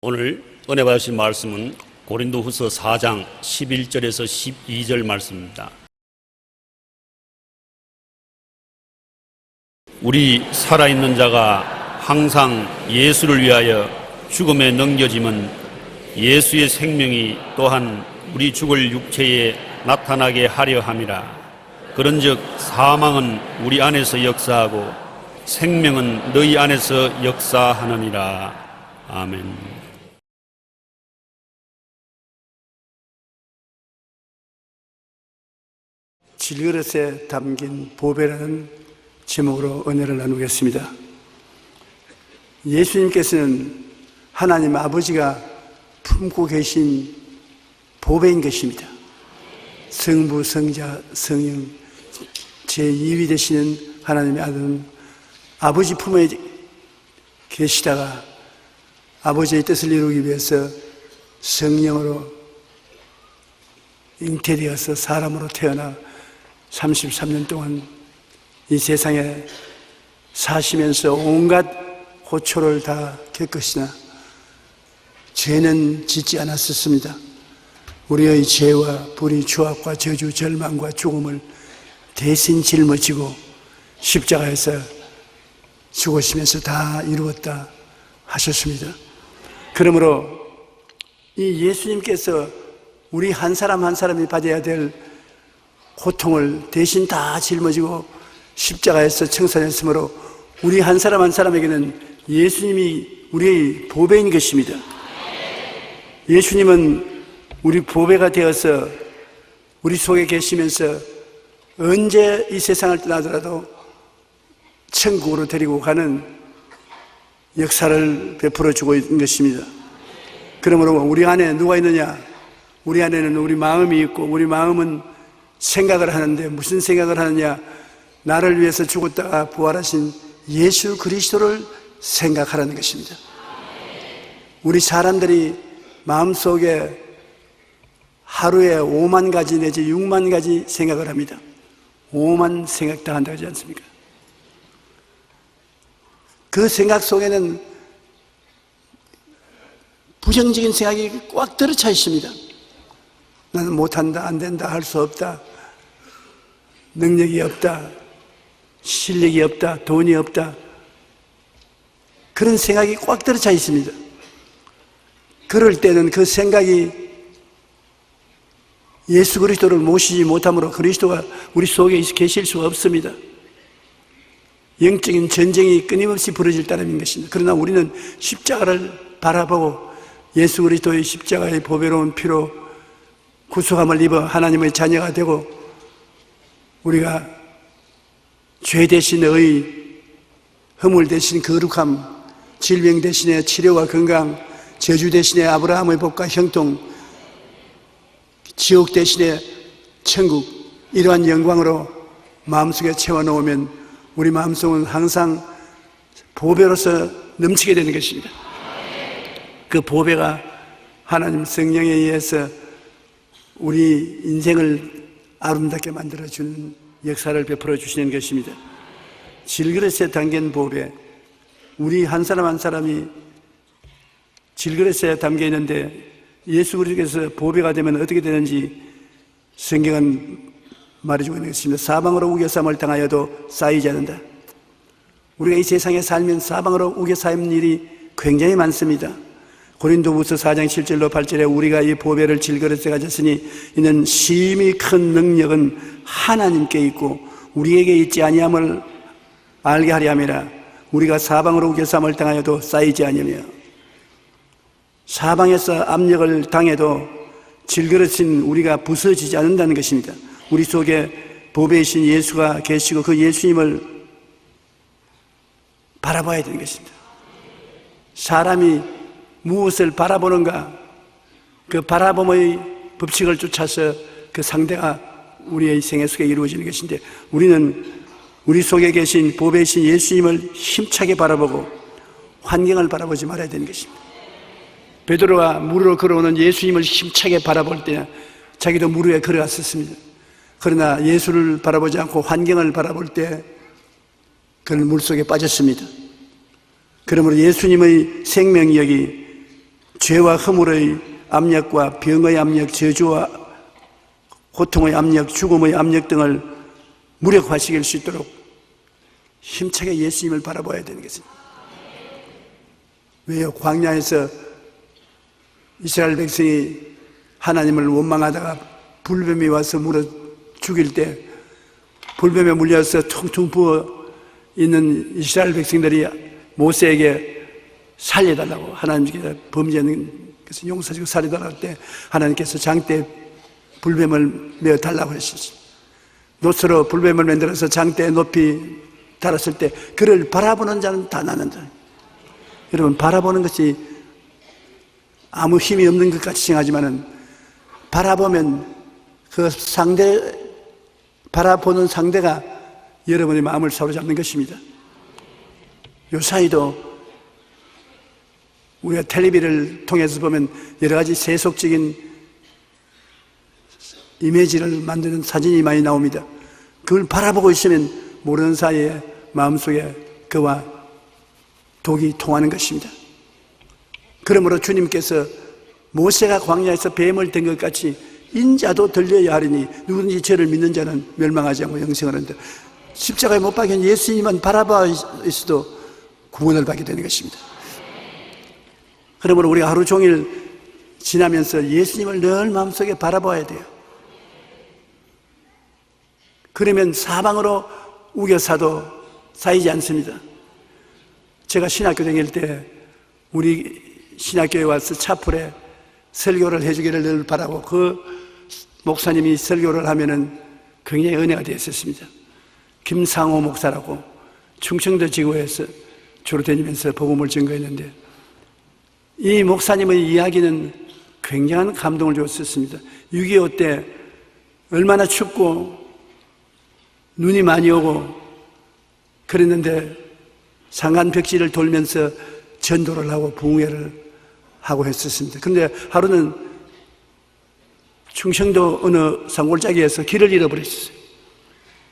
오늘 은혜 받으신 말씀은 고린도후서 4장 11절에서 12절 말씀입니다. 우리 살아있는 자가 항상 예수를 위하여 죽음에 넘겨짐은 예수의 생명이 또한 우리 죽을 육체에 나타나게 하려 함이라. 그런즉 사망은 우리 안에서 역사하고 생명은 너희 안에서 역사하느니라. 아멘. 질그릇에 담긴 보배라는 제목으로 은혜를 나누겠습니다. 예수님께서는 하나님 아버지가 품고 계신 보배인 것입니다. 성부, 성자, 성령 제2위 되시는 하나님의 아들은 아버지 품에 계시다가 아버지의 뜻을 이루기 위해서 성령으로 잉태되어서 사람으로 태어나 33년 동안 이 세상에 사시면서 온갖 고초를 다 겪으시나 죄는 짓지 않았었습니다. 우리의 죄와 불의, 추악과 저주, 절망과 죽음을 대신 짊어지고 십자가에서 죽으시면서 다 이루었다 하셨습니다. 그러므로 이 예수님께서 우리 한 사람 한 사람이 받아야 될 고통을 대신 다 짊어지고 십자가에서 청산했으므로 우리 한 사람 한 사람에게는 예수님이 우리의 보배인 것입니다. 예수님은 우리 보배가 되어서 우리 속에 계시면서 언제 이 세상을 떠나더라도 천국으로 데리고 가는 역사를 베풀어 주고 있는 것입니다. 그러므로 우리 안에 누가 있느냐? 우리 안에는 우리 마음이 있고, 우리 마음은 생각을 하는데 무슨 생각을 하느냐? 나를 위해서 죽었다가 부활하신 예수 그리스도를 생각하라는 것입니다. 우리 사람들이 마음속에 하루에 5만 가지 내지 6만 가지 생각을 합니다. 5만 생각 다 한다고 하지 않습니까? 그 생각 속에는 부정적인 생각이 꽉 들어차 있습니다. 나는 못한다, 안 된다, 할 수 없다, 능력이 없다, 실력이 없다, 돈이 없다, 그런 생각이 꽉 들어차 있습니다. 그럴 때는 그 생각이 예수 그리스도를 모시지 못함으로 그리스도가 우리 속에 계실 수가 없습니다. 영적인 전쟁이 끊임없이 벌어질 따름인 것입니다. 그러나 우리는 십자가를 바라보고 예수 그리스도의 십자가의 보배로운 피로 구속함을 입어 하나님의 자녀가 되고 우리가 죄 대신의 허물 대신 거룩함, 질병 대신에 치료와 건강, 저주 대신에 아브라함의 복과 형통, 지옥 대신에 천국, 이러한 영광으로 마음속에 채워놓으면 우리 마음속은 항상 보배로서 넘치게 되는 것입니다. 그 보배가 하나님 성령에 의해서 우리 인생을 아름답게 만들어주는 역사를 베풀어 주시는 것입니다. 질그릇에 담긴 보배, 우리 한 사람 한 사람이 질그릇에 담겨 있는데 예수 그리스도께서 보배가 되면 어떻게 되는지 성경은 말해주고 있는 것입니다. 사방으로 우겨쌈을 당하여도 쌓이지 않는다. 우리가 이 세상에 살면 사방으로 우겨싸이는 일이 굉장히 많습니다. 고린도후서 4장 7절로 8절에 우리가 이 보배를 질그릇에 가졌으니 이는 심히 큰 능력은 하나님께 있고 우리에게 있지 아니함을 알게 하려 함이라. 우리가 사방으로 우겨쌈을 당하여도 쌓이지 아니하며, 사방에서 압력을 당해도 질그릇인 우리가 부서지지 않는다는 것입니다. 우리 속에 보배이신 예수가 계시고 그 예수님을 바라봐야 되는 것입니다. 사람이 무엇을 바라보는가, 그 바라봄의 법칙을 쫓아서 그 상대가 우리의 생애 속에 이루어지는 것인데, 우리는 우리 속에 계신 보배이신 예수님을 힘차게 바라보고 환경을 바라보지 말아야 되는 것입니다. 베드로가 무리로 걸어오는 예수님을 힘차게 바라볼 때 자기도 물 위에 걸어갔었습니다. 그러나 예수를 바라보지 않고 환경을 바라볼 때 그는 물속에 빠졌습니다. 그러므로 예수님의 생명력이 죄와 허물의 압력과 병의 압력, 저주와 고통의 압력, 죽음의 압력 등을 무력화시킬 수 있도록 힘차게 예수님을 바라봐야 되는 것입니다. 왜요? 광야에서 이스라엘 백성이 하나님을 원망하다가 불뱀이 와서 물어 죽일 때 불뱀에 물려서 퉁퉁 부어 있는 이스라엘 백성들이 모세에게 살려달라고 하나님께서 범죄는 것을 용서하시고 살려달라고 할 때 하나님께서 장대에 불뱀을 메어 달라고 하셨습니다. 노스로 불뱀을 만들어서 장대에 높이 달았을 때 그를 바라보는 자는 다 나는다. 여러분, 바라보는 것이 아무 힘이 없는 것 같이 생각하지만은 바라보면 바라보는 상대가 여러분의 마음을 사로잡는 것입니다. 요사이도 우리가 텔레비를 통해서 보면 여러 가지 세속적인 이미지를 만드는 사진이 많이 나옵니다. 그걸 바라보고 있으면 모르는 사이에 마음속에 그와 독이 통하는 것입니다. 그러므로 주님께서 모세가 광야에서 뱀을 든 것 같이 인자도 들려야 하리니 누구든지 저를 믿는 자는 멸망하지 않고 영생을 한다. 십자가에 못 박힌 예수님만 바라봐 있어도 구원을 받게 되는 것입니다. 그러므로 우리가 하루 종일 지나면서 예수님을 늘 마음속에 바라봐야 돼요. 그러면 사방으로 우겨사도 쌓이지 않습니다. 제가 신학교 다닐 때 우리 신학교에 와서 차풀에 설교를 해주기를 늘 바라고 그 목사님이 설교를 하면은 굉장히 은혜가 되었었습니다. 김상호 목사라고 충청도 지구에서 주로 다니면서 복음을 증거했는데 이 목사님의 이야기는 굉장한 감동을 줬었습니다. 6.25 때 얼마나 춥고 눈이 많이 오고 그랬는데 상간벽지를 돌면서 전도를 하고 부흥회를 하고 했었습니다. 그런데 하루는 충청도 어느 산골짜기에서 길을 잃어버렸어요.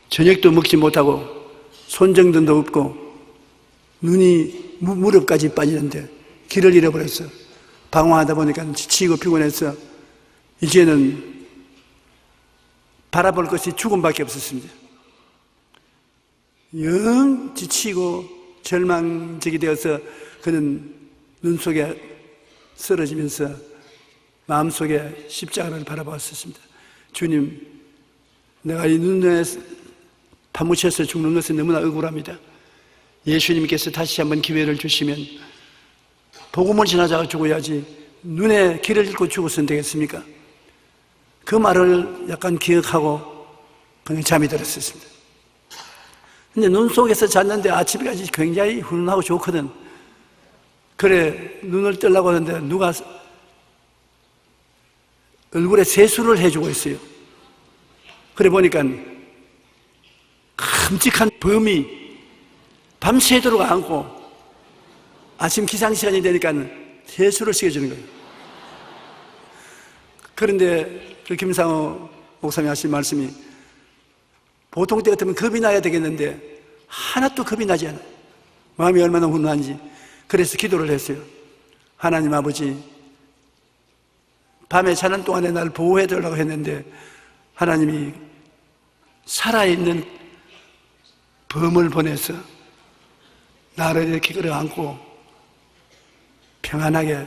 저녁도 먹지 못하고 손정등도 없고 눈이 무릎까지 빠지는데 길을 잃어버렸어. 방황하다 보니까 지치고 피곤해서 이제는 바라볼 것이 죽음밖에 없었습니다. 영 지치고 절망적이 되어서 그는 눈 속에 쓰러지면서 마음속에 십자가를 바라보았습니다. 주님, 내가 이 눈에 파묻혀서 죽는 것은 너무나 억울합니다. 예수님께서 다시 한번 기회를 주시면 복음을 지나자가 죽어야지 눈에 길을 잃고 죽었으면 되겠습니까? 그 말을 약간 기억하고 그냥 잠이 들었습니다. 근데 눈 속에서 잤는데 아침까지 굉장히 훈훈하고 좋거든. 그래, 눈을 뜨려고 하는데 누가 얼굴에 세수를 해주고 있어요. 그래 보니까 끔찍한 범이 밤새도록 안고 아침 기상시간이 되니까 세수를 시켜주는 거예요. 그런데 그 김상호 목사님이 하신 말씀이 보통 때 같으면 겁이 나야 되겠는데 하나도 겁이 나지 않아요. 마음이 얼마나 훈훈한지. 그래서 기도를 했어요. 하나님 아버지, 밤에 자는 동안에 날 보호해 달라고 했는데 하나님이 살아있는 범을 보내서 나를 이렇게 끌어안고 평안하게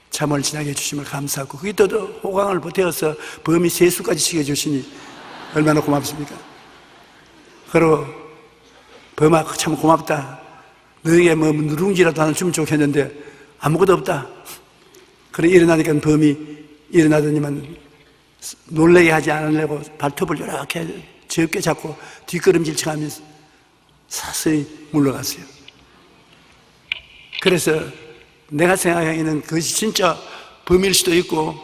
잠을 지나게 해주심을 감사하고 그게 또 호강을 보태어서 범이 세수까지 시켜주시니 얼마나 고맙습니까? 그리고 범아 참 고맙다. 너에게 뭐 누룽지라도 하나 주면 좋겠는데 아무것도 없다. 그래 일어나니까 범이 일어나더니만 놀라게 하지 않으려고 발톱을 이렇게 적게 잡고 뒷걸음질 쳐가면서 서서히 물러갔어요. 그래서 내가 생각하기에는 그것이 진짜 범일 수도 있고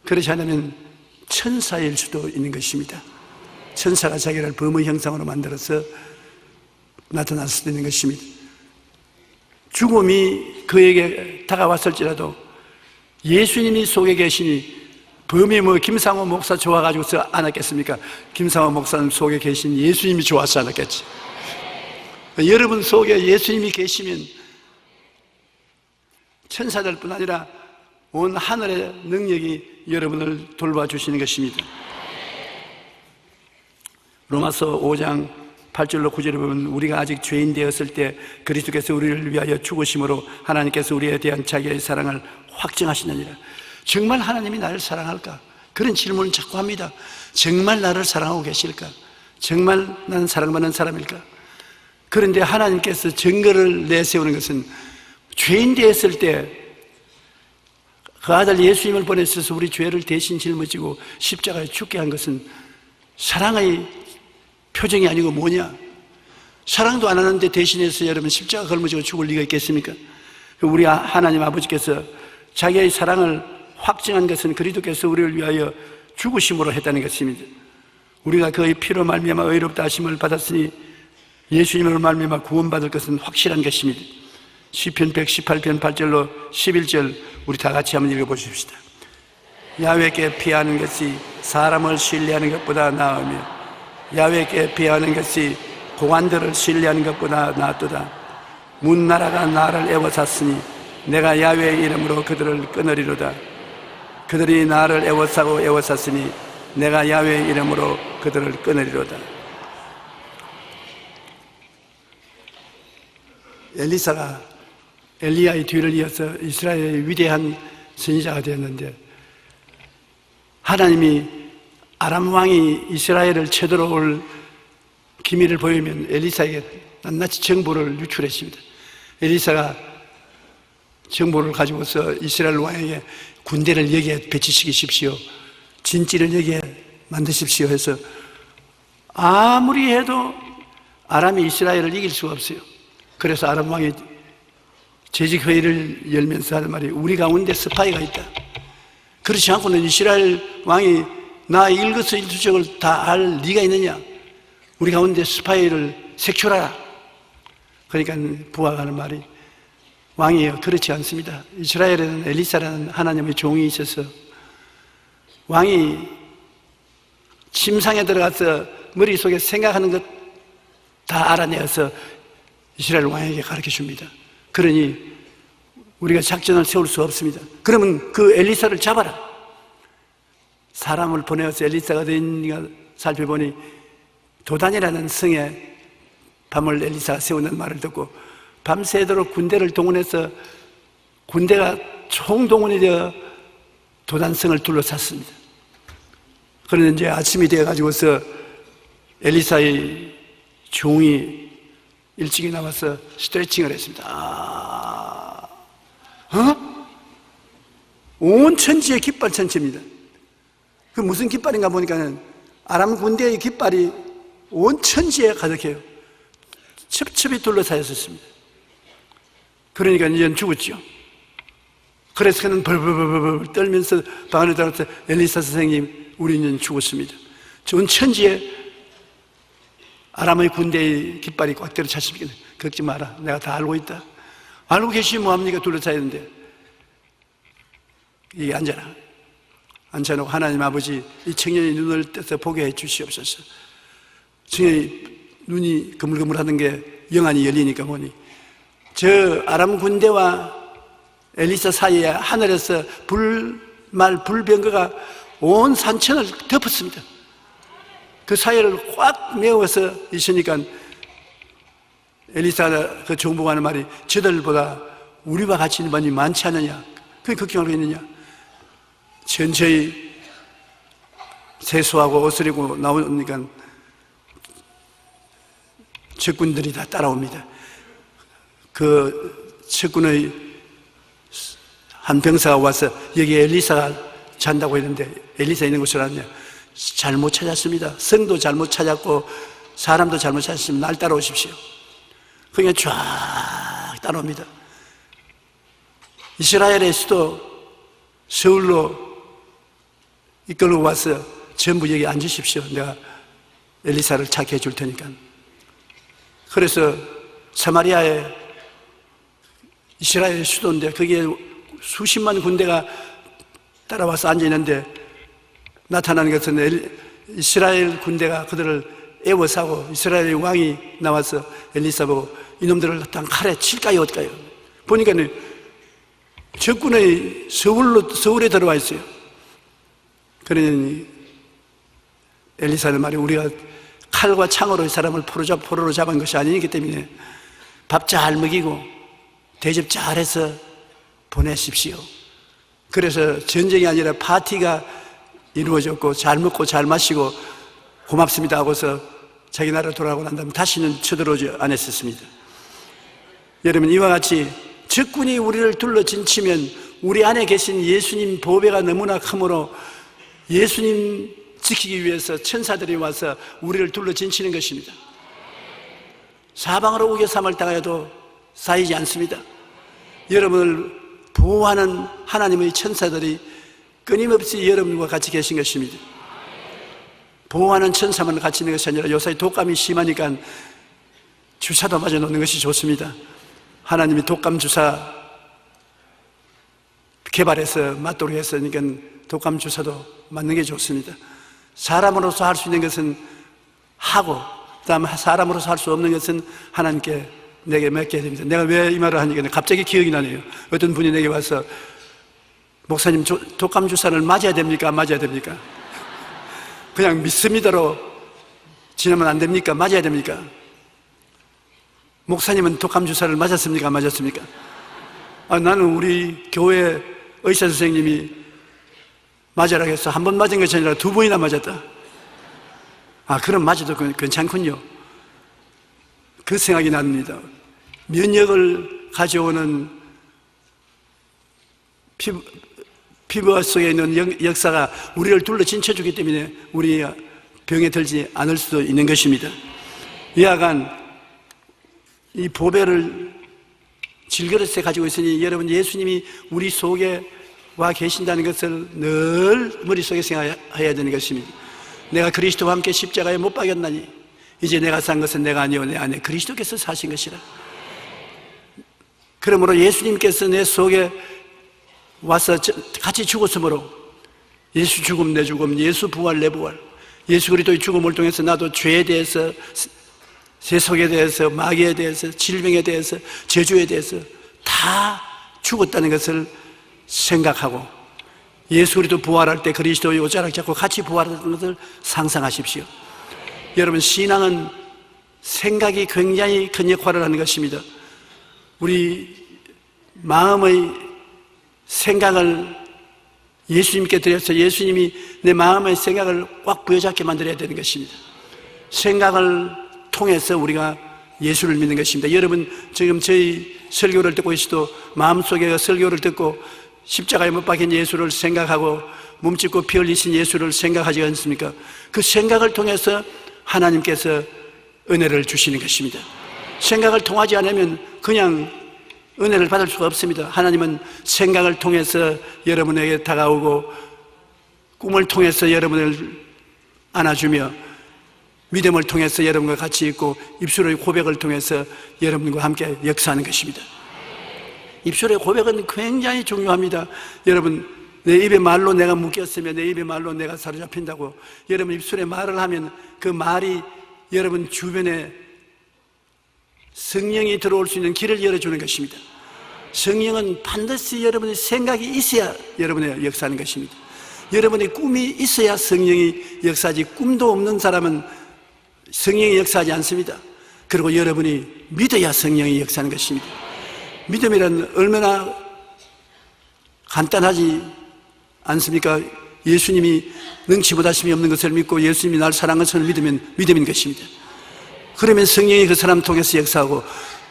그렇지 않으면 천사일 수도 있는 것입니다. 천사가 자기를 범의 형상으로 만들어서 나타날 수도 있는 것입니다. 죽음이 그에게 다가왔을지라도 예수님이 속에 계시니 범이 뭐 김상호 목사 좋아가지고서 않았겠습니까? 김상호 목사님 속에 계신 예수님이 좋아서 않았겠지. 여러분 속에 예수님이 계시면 천사들뿐 아니라 온 하늘의 능력이 여러분을 돌봐주시는 것입니다. 로마서 5장 8절로 9절에 보면 우리가 아직 죄인 되었을 때 그리스도께서 우리를 위하여 죽으심으로 하나님께서 우리에 대한 자기의 사랑을 확증하시느니라. 정말 하나님이 나를 사랑할까? 그런 질문을 자꾸 합니다. 정말 나를 사랑하고 계실까? 정말 나는 사랑받는 사람일까? 그런데 하나님께서 증거를 내세우는 것은 죄인 되었을 때 그 아들 예수님을 보내셔서 우리 죄를 대신 짊어지고 십자가에 죽게 한 것은 사랑의 표정이 아니고 뭐냐? 사랑도 안 하는데 대신해서 여러분 십자가 걸머지고 죽을 리가 있겠습니까? 우리 하나님 아버지께서 자기의 사랑을 확증한 것은 그리스도께서 우리를 위하여 죽으심으로 했다는 것입니다. 우리가 그의 피로 말미암아 의롭다 하심을 받았으니 예수님으로 말미암아 구원받을 것은 확실한 것입니다. 시편 118편 8절로 11절 우리 다 같이 한번 읽어보십시다. 야훼께 피하는 것이 사람을 신뢰하는 것보다 나으며 야훼께 피하는 것이 고관들을 신뢰하는 것보다 낫도다. 문나라가 나를 애워쌌으니 내가 야훼의 이름으로 그들을 끊으리로다. 그들이 나를 애워싸고 애워쌌으니 내가 야훼의 이름으로 그들을 끊으리로다. 엘리사가 엘리야의 뒤를 이어서 이스라엘의 위대한 선지자가 되었는데 하나님이 아람 왕이 이스라엘을 쳐들어올 기미를 보이면 엘리사에게 낱낱이 정보를 유출했습니다. 엘리사가 정보를 가지고서 이스라엘 왕에게 군대를 여기에 배치시키십시오. 진지를 여기에 만드십시오 해서 아무리 해도 아람이 이스라엘을 이길 수가 없어요. 그래서 아람 왕이 재직회의를 열면서 하는 말이 우리 가운데 스파이가 있다. 그렇지 않고는 이스라엘 왕이 나 일거수일투족을 다 알 리가 있느냐? 우리 가운데 스파이를 색출하라. 그러니까 부하가 하는 말이 왕이에요. 그렇지 않습니다. 이스라엘에는 엘리사라는 하나님의 종이 있어서 왕이 침상에 들어가서 머릿속에 생각하는 것 다 알아내어서 이스라엘 왕에게 가르쳐 줍니다. 그러니 우리가 작전을 세울 수 없습니다. 그러면 그 엘리사를 잡아라. 사람을 보내어서 엘리사가 어디인가 살펴보니 도단이라는 성에 밤을 엘리사가 세우는 말을 듣고 밤새도록 군대를 동원해서 군대가 총동원이 되어 도단성을 둘러쌌습니다. 그런데 이제 아침이 되어가지고서 엘리사의 종이 일찍이 나와서 스트레칭을 했습니다. 온 천지의 깃발 천체입니다. 그 무슨 깃발인가 보니까는 아람 군대의 깃발이 온 천지에 가득해요. 첩첩이 둘러싸여 있었습니다. 그러니까 이제는 죽었죠. 그래서 그는 벌벌벌벌 떨면서 방 안에 들어가서 엘리사 선생님, 우리는 죽었습니다. 전 천지에 아람의 군대의 깃발이 꽉 들어찼습니다. 걱정 마라. 내가 다 알고 있다. 알고 계시면 뭐합니까? 둘러싸야 되는데. 이 앉아라. 앉혀놓고 하나님 아버지 이 청년이 눈을 떠서 보게 해 주시옵소서. 청년이 눈이 그물그물하는 게 영안이 열리니까 보니 저 아람 군대와 엘리사 사이에 하늘에서 불병거가 온 산천을 덮었습니다. 그 사이를 꽉 메워서 있으니까 엘리사가 그 정복하는 말이 저들보다 우리와 같이 있는 분이 많지 않느냐? 그게 걱정하고 있느냐? 천천히 세수하고 옷을 입고 나오니까 적군들이 다 따라옵니다. 그 적군의 한 병사가 와서 여기 엘리사가 잔다고 했는데 엘리사 있는 곳을 아냐? 잘못 찾았습니다. 성도 잘못 찾았고 사람도 잘못 찾았으면 날 따라오십시오. 그러니까 쫙 따라옵니다. 이스라엘의 수도 서울로 이끌고 와서 전부 여기 앉으십시오. 내가 엘리사를 찾게 해줄 테니까. 그래서 사마리아에 이스라엘의 수도인데 거기에 수십만 군대가 따라와서 앉아있는데 나타나는 것은 이스라엘 군대가 그들을 애워싸고 이스라엘 왕이 나와서 엘리사 보고 이놈들을 딱 칼에 칠까요 어떨까요? 보니까 적군의 서울에 들어와 있어요. 그러니 엘리사는 말이 우리가 칼과 창으로 이 사람을 포로로 잡은 것이 아니기 때문에 밥 잘 먹이고 대접 잘해서 보내십시오. 그래서 전쟁이 아니라 파티가 이루어졌고 잘 먹고 잘 마시고 고맙습니다 하고서 자기 나라로 돌아가고 난 다음에 다시는 쳐들어오지 않았었습니다. 여러분, 이와 같이 적군이 우리를 둘러 진치면 우리 안에 계신 예수님 보배가 너무나 크므로 예수님 지키기 위해서 천사들이 와서 우리를 둘러 진치는 것입니다. 사방으로 우겨삼을 당하여도 쌓이지 않습니다. 여러분을 보호하는 하나님의 천사들이 끊임없이 여러분과 같이 계신 것입니다. 보호하는 천사만 같이 있는 것이 아니라 요새 독감이 심하니까 주사도 맞아 놓는 것이 좋습니다. 하나님이 독감 주사 개발해서 맞도록 했으니까 독감 주사도 맞는 게 좋습니다. 사람으로서 할 수 있는 것은 하고, 그다음 사람으로서 할 수 없는 것은 하나님께 내게 맡겨야 됩니다. 내가 왜 이 말을 하니까 갑자기 기억이 나네요. 어떤 분이 내게 와서 목사님, 독감 주사를 맞아야 됩니까? 안 맞아야 됩니까? 그냥 믿습니다로 지나면 안 됩니까? 맞아야 됩니까? 목사님은 독감 주사를 맞았습니까? 안 맞았습니까? 나는 우리 교회 의사 선생님이 맞으라고 해서 한 번 맞은 것이 아니라 2번이나 맞았다. 그럼 맞아도 괜찮군요. 그 생각이 납니다. 면역을 가져오는 피부 속에 있는 역사가 우리를 둘러 진쳐주기 때문에 우리 병에 들지 않을 수도 있는 것입니다. 이하간 이 보배를 질그릇에 가지고 있으니 여러분, 예수님이 우리 속에 와 계신다는 것을 늘 머릿속에 생각해야 되는 것입니다. 내가 그리스도와 함께 십자가에 못 박였나니 이제 내가 산 것은 내가 아니오 내 안에 그리스도께서 사신 것이라. 그러므로 예수님께서 내 속에 와서 같이 죽었으므로 예수 죽음 내 죽음, 예수 부활 내 부활, 예수 그리스도의 죽음을 통해서 나도 죄에 대해서, 세속에 대해서, 마귀에 대해서, 질병에 대해서, 저주에 대해서 다 죽었다는 것을 생각하고 예수 그리스도 부활할 때 그리스도의 옷자락 잡고 같이 부활하는 것을 상상하십시오. 여러분, 신앙은 생각이 굉장히 큰 역할을 하는 것입니다. 우리 마음의 생각을 예수님께 드려서 예수님이 내 마음의 생각을 꽉 부여잡게 만들어야 되는 것입니다. 생각을 통해서 우리가 예수를 믿는 것입니다. 여러분, 지금 저희 설교를 듣고 있어도 마음속에 설교를 듣고 십자가에 못 박힌 예수를 생각하고 몸짓고 피 흘리신 예수를 생각하지 않습니까? 그 생각을 통해서 하나님께서 은혜를 주시는 것입니다. 생각을 통하지 않으면 그냥 은혜를 받을 수가 없습니다. 하나님은 생각을 통해서 여러분에게 다가오고 꿈을 통해서 여러분을 안아주며 믿음을 통해서 여러분과 같이 있고 입술의 고백을 통해서 여러분과 함께 역사하는 것입니다. 입술의 고백은 굉장히 중요합니다. 여러분, 내 입의 말로 내가 묶였으면 내 입의 말로 내가 사로잡힌다고. 여러분, 입술에 말을 하면 그 말이 여러분 주변에 성령이 들어올 수 있는 길을 열어주는 것입니다. 성령은 반드시 여러분의 생각이 있어야 여러분의 역사하는 것입니다. 여러분의 꿈이 있어야 성령이 역사하지, 꿈도 없는 사람은 성령이 역사하지 않습니다. 그리고 여러분이 믿어야 성령이 역사하는 것입니다. 믿음이란 얼마나 간단하지 않습니까? 예수님이 능치 못하심이 없는 것을 믿고 예수님이 날 사랑하는 것을 믿으면 믿음인 것입니다. 그러면 성령이 그 사람 통해서 역사하고,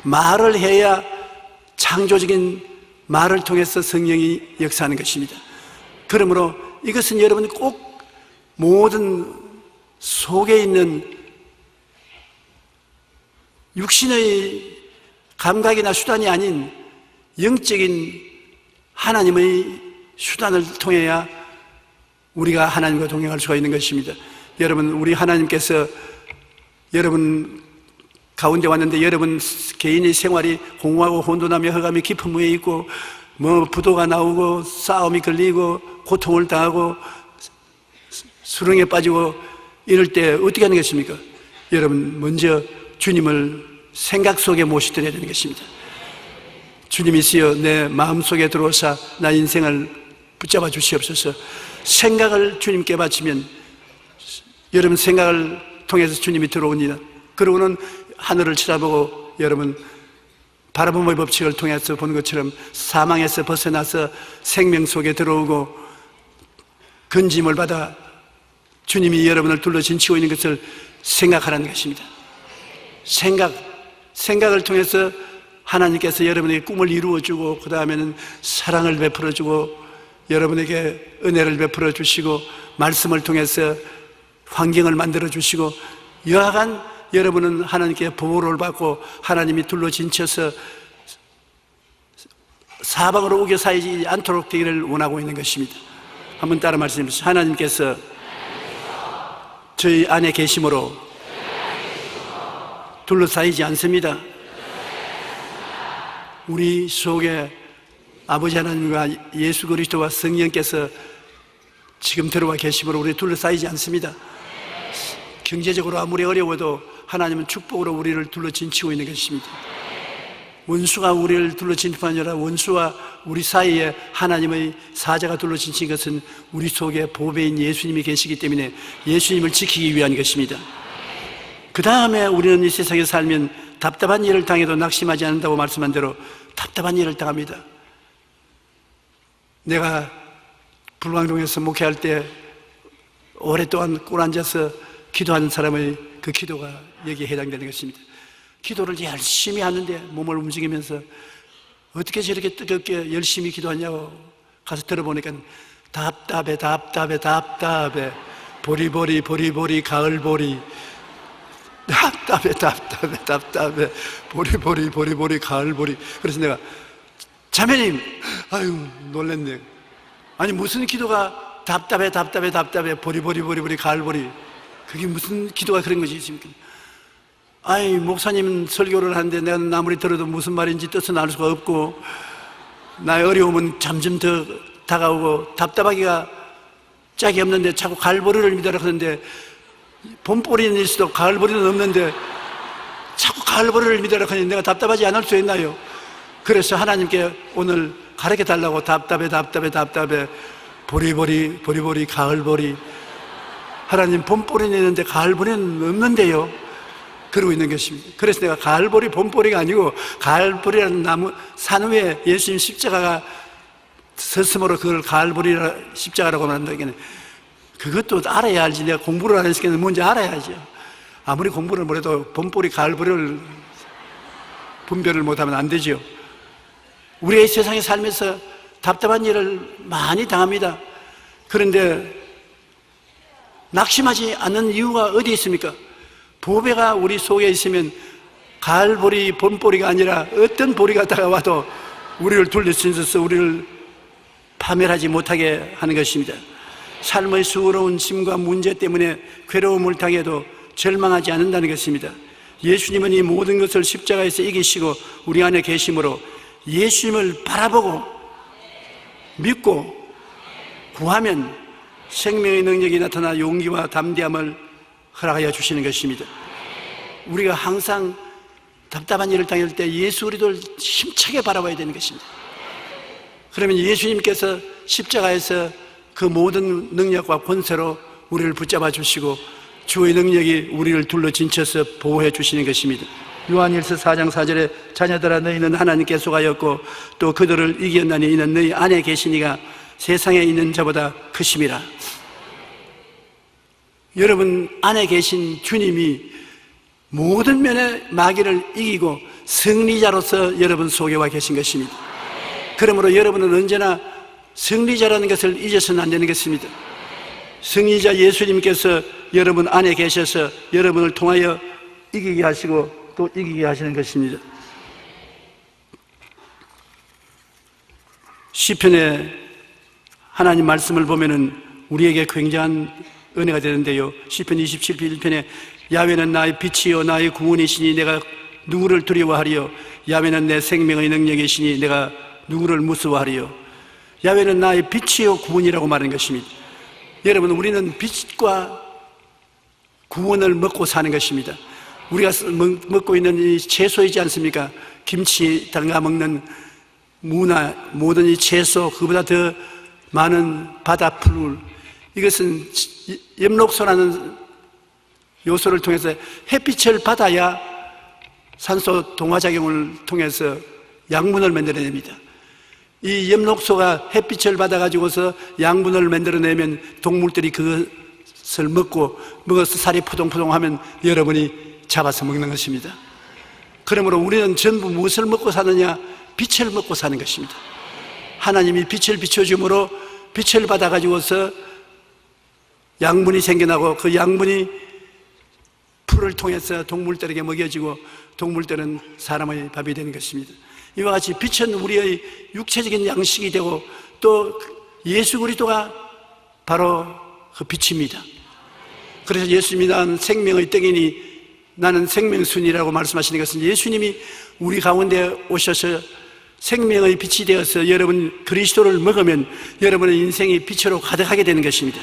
말을 해야 창조적인 말을 통해서 성령이 역사하는 것입니다. 그러므로 이것은 여러분 꼭 모든 속에 있는 육신의 감각이나 수단이 아닌 영적인 하나님의 수단을 통해야 우리가 하나님과 동행할 수가 있는 것입니다. 여러분, 우리 하나님께서 여러분 가운데 왔는데 여러분 개인의 생활이 공허하고 혼돈하며 흑암이 깊은 무에 있고 부도가 나오고 싸움이 걸리고 고통을 당하고 수렁에 빠지고 이럴 때 어떻게 하는 것입니까? 여러분, 먼저 주님을 생각 속에 모셔드려야 되는 것입니다. 주님이시여 내 마음속에 들어오사 나 인생을 붙잡아 주시옵소서. 생각을 주님께 바치면 여러분 생각을 통해서 주님이 들어옵니다. 그러고는 하늘을 쳐다보고 여러분 바라봄의 법칙을 통해서 보는 것처럼 사망에서 벗어나서 생명 속에 들어오고 건짐을 받아 주님이 여러분을 둘러 진치고 있는 것을 생각하라는 것입니다. 생각을 통해서 하나님께서 여러분에게 꿈을 이루어주고 그 다음에는 사랑을 베풀어주고 여러분에게 은혜를 베풀어 주시고 말씀을 통해서 환경을 만들어 주시고 여하간 여러분은 하나님께 보호를 받고 하나님이 둘러 진쳐서 사방으로 우겨 쌓이지 않도록 되기를 원하고 있는 것입니다. 한번 따라 말씀해 주세요. 하나님께서 저희 안에 계심으로 둘러싸이지 않습니다. 우리 속에 아버지 하나님과 예수 그리스도와 성령께서 지금 들어와 계심으로 우리 둘러싸이지 않습니다. 경제적으로 아무리 어려워도 하나님은 축복으로 우리를 둘러 진치고 있는 것입니다. 원수가 우리를 둘러 진치는 아니라 원수와 우리 사이에 하나님의 사자가 둘러 진친 것은 우리 속에 보배인 예수님이 계시기 때문에 예수님을 지키기 위한 것입니다. 그 다음에 우리는 이 세상에 살면 답답한 일을 당해도 낙심하지 않는다고 말씀한 대로 답답한 일을 당합니다. 내가 불광동에서 목회할 때 오랫동안 꿇 앉아서 기도하는 사람의 그 기도가 여기에 해당되는 것입니다. 기도를 열심히 하는데 몸을 움직이면서 어떻게 저렇게 뜨겁게 열심히 기도하냐고 가서 들어보니까 답답해 보리보리 가을보리 답답해 보리보리 가을보리. 그래서 내가 자매님 아유 놀랬네. 아니 무슨 기도가 답답해 보리보리 가을보리, 그게 무슨 기도가 그런 것이 있습니까? 아이 목사님은 설교를 하는데 내가 아무리 들어도 무슨 말인지 뜻은 알 수가 없고 나의 어려움은 점점 더 다가오고 답답하기가 짝이 없는데 자꾸 가을보리를 믿으라 하는데 봄보리는 있어도 가을보리는 없는데 자꾸 가을보리를 믿으라 하니 내가 답답하지 않을 수 있나요? 그래서 하나님께 오늘 가르쳐 달라고 답답해 보리보리 가을보리. 하나님 봄보리는 있는데 가을보리는 없는데요, 그러고 있는 것입니다. 그래서 내가 가을보리 봄보리가 아니고 가을보리라는 나무 산 위에 예수님 십자가가 서슴으로 그걸 가을보리라 십자가라고 말한다기는 그것도 알아야 알지. 내가 공부를 안 했으니까 뭔지 알아야죠. 아무리 공부를 못해도 봄보리 가을보리를 분별을 못하면 안 되죠. 우리가 이 세상에 살면서 답답한 일을 많이 당합니다. 그런데 낙심하지 않는 이유가 어디 있습니까? 보배가 우리 속에 있으면 가을보리 봄보리가 아니라 어떤 보리가 다가와도 우리를 둘러친서서 우리를 파멸하지 못하게 하는 것입니다. 삶의 수고로운 짐과 문제 때문에 괴로움을 당해도 절망하지 않는다는 것입니다. 예수님은 이 모든 것을 십자가에서 이기시고 우리 안에 계심으로 예수님을 바라보고 믿고 구하면 생명의 능력이 나타나 용기와 담대함을 허락하여 주시는 것입니다. 우리가 항상 답답한 일을 당할 때 예수 그리스도를 힘차게 바라봐야 되는 것입니다. 그러면 예수님께서 십자가에서 그 모든 능력과 권세로 우리를 붙잡아 주시고 주의 능력이 우리를 둘러 진쳐서 보호해 주시는 것입니다. 요한일서 4장 4절에 자녀들아 너희는 하나님께 속하였고 또 그들을 이겼나니 이는 너희 안에 계시니가 세상에 있는 자보다 크심이라. 여러분 안에 계신 주님이 모든 면의 마귀를 이기고 승리자로서 여러분 속에 와 계신 것입니다. 그러므로 여러분은 언제나 승리자라는 것을 잊어서는 안 되는 것입니다. 승리자 예수님께서 여러분 안에 계셔서 여러분을 통하여 이기게 하시고 또 이기게 하시는 것입니다. 시편에 하나님 말씀을 보면은 우리에게 굉장한 은혜가 되는데요. 시편 27편 1편에 야훼는 나의 빛이요 나의 구원이시니 내가 누구를 두려워하리요. 야훼는 내 생명의 능력이시니 내가 누구를 무서워하리요. 야훼는 나의 빛이요 구원이라고 말하는 것입니다. 여러분 우리는 빛과 구원을 먹고 사는 것입니다. 우리가 먹고 있는 이 채소이지 않습니까? 김치 담가 먹는 무나 모든 이 채소, 그보다 더 많은 바다 풀물, 이것은 엽록소라는 요소를 통해서 햇빛을 받아야 산소 동화작용을 통해서 양분을 만들어냅니다. 이 엽록소가 햇빛을 받아가지고서 양분을 만들어내면 동물들이 그것을 먹어서 살이 포동포동하면 여러분이 잡아서 먹는 것입니다. 그러므로 우리는 전부 무엇을 먹고 사느냐? 빛을 먹고 사는 것입니다. 하나님이 빛을 비춰줌으로 빛을 받아가지고서 양분이 생겨나고 그 양분이 풀을 통해서 동물들에게 먹여지고 동물들은 사람의 밥이 되는 것입니다. 이와 같이 빛은 우리의 육체적인 양식이 되고 또 예수 그리스도가 바로 그 빛입니다. 그래서 예수님이 나는 생명의 떡이니 나는 생명순이라고 말씀하시는 것은 예수님이 우리 가운데 오셔서 생명의 빛이 되어서 여러분 그리스도를 먹으면 여러분의 인생이 빛으로 가득하게 되는 것입니다.